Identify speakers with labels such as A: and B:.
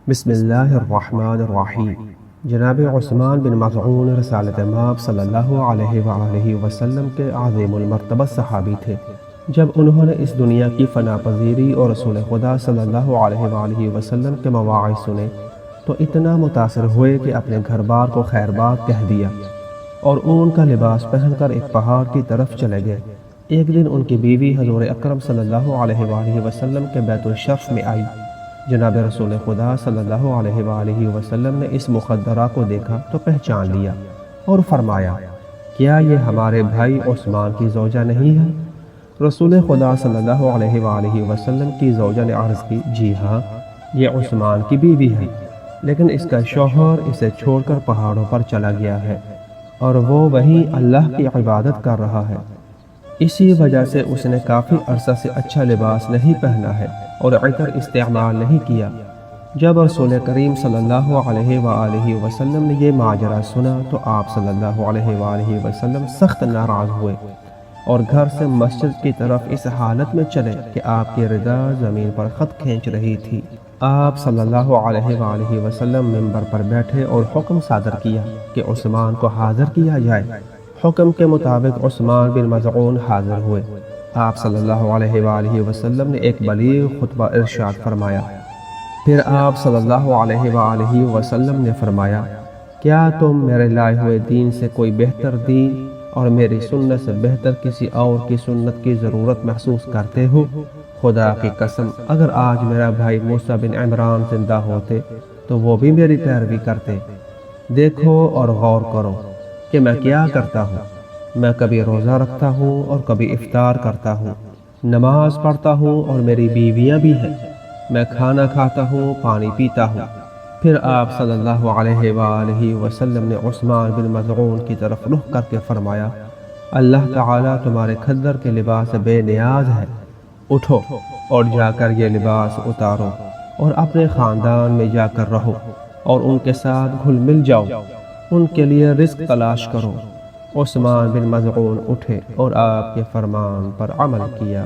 A: بسم اللہ الرحمن الرحیم۔ جناب عثمان بن مظعون رسالت مآب صلی اللہ علیہ وآلہ وسلم کے عظیم المرتبہ صحابی تھے۔ جب انہوں نے اس دنیا کی فنا پذیری اور رسول خدا صلی اللہ علیہ وآلہ وسلم کے مواعظ سنے تو اتنا متاثر ہوئے کہ اپنے گھر بار کو خیر باد کہہ دیا اور اون کا لباس پہن کر ایک پہاڑ کی طرف چلے گئے۔ ایک دن ان کی بیوی حضور اکرم صلی اللہ علیہ وآلہ وسلم کے بیت الشرف میں آئی۔ جناب رسول خدا صلی اللہ علیہ وآلہ وسلم نے اس مخدرہ کو دیکھا تو پہچان لیا اور فرمایا، کیا یہ ہمارے بھائی عثمان کی زوجہ نہیں ہے؟ رسول خدا صلی اللہ علیہ وآلہ وسلم کی زوجہ نے عرض کی، جی ہاں، یہ عثمان کی بیوی ہے، لیکن اس کا شوہر اسے چھوڑ کر پہاڑوں پر چلا گیا ہے اور وہ وہیں اللہ کی عبادت کر رہا ہے، اسی وجہ سے اس نے کافی عرصہ سے اچھا لباس نہیں پہنا ہے اور عطر استعمال نہیں کیا۔ جب رسول کریم صلی اللہ علیہ وآلہ وسلم نے یہ ماجرا سنا تو آپ صلی اللہ علیہ وآلہ وسلم سخت ناراض ہوئے اور گھر سے مسجد کی طرف اس حالت میں چلے کہ آپ کی ردا زمین پر خط کھینچ رہی تھی۔ آپ صلی اللہ علیہ وآلہ وسلم منبر پر بیٹھے اور حکم صادر کیا کہ عثمان کو حاضر کیا جائے۔ حکم کے مطابق عثمان بن مظعون حاضر ہوئے۔ آپ صلی اللہ علیہ وآلہ وسلم نے ایک بلیغ خطبہ ارشاد فرمایا۔ پھر آپ صلی اللہ علیہ وآلہ وسلم نے فرمایا، کیا تم میرے لائے ہوئے دین سے کوئی بہتر دین اور میری سنت سے بہتر کسی اور کی سنت کی ضرورت محسوس کرتے ہو؟ خدا کی قسم، اگر آج میرا بھائی موسیٰ بن عمران زندہ ہوتے تو وہ بھی میری پیروی کرتے۔ دیکھو اور غور کرو کہ میں کیا کرتا ہوں۔ میں کبھی روزہ رکھتا ہوں اور کبھی افطار کرتا ہوں، نماز پڑھتا ہوں اور میری بیویاں بھی ہیں، میں کھانا کھاتا ہوں، پانی پیتا ہوں۔ پھر آپ صلی اللہ علیہ وآلہ وسلم نے عثمان بن مظعون کی طرف رخ کر کے فرمایا، اللہ تعالیٰ تمہارے کھدر کے لباس سے بے نیاز ہے، اٹھو اور جا کر یہ لباس اتارو اور اپنے خاندان میں جا کر رہو اور ان کے ساتھ گھل مل جاؤ، ان کے لیے رزق تلاش کرو۔ عثمان بن مظعون اٹھے اور آپ کے فرمان پر عمل کیا۔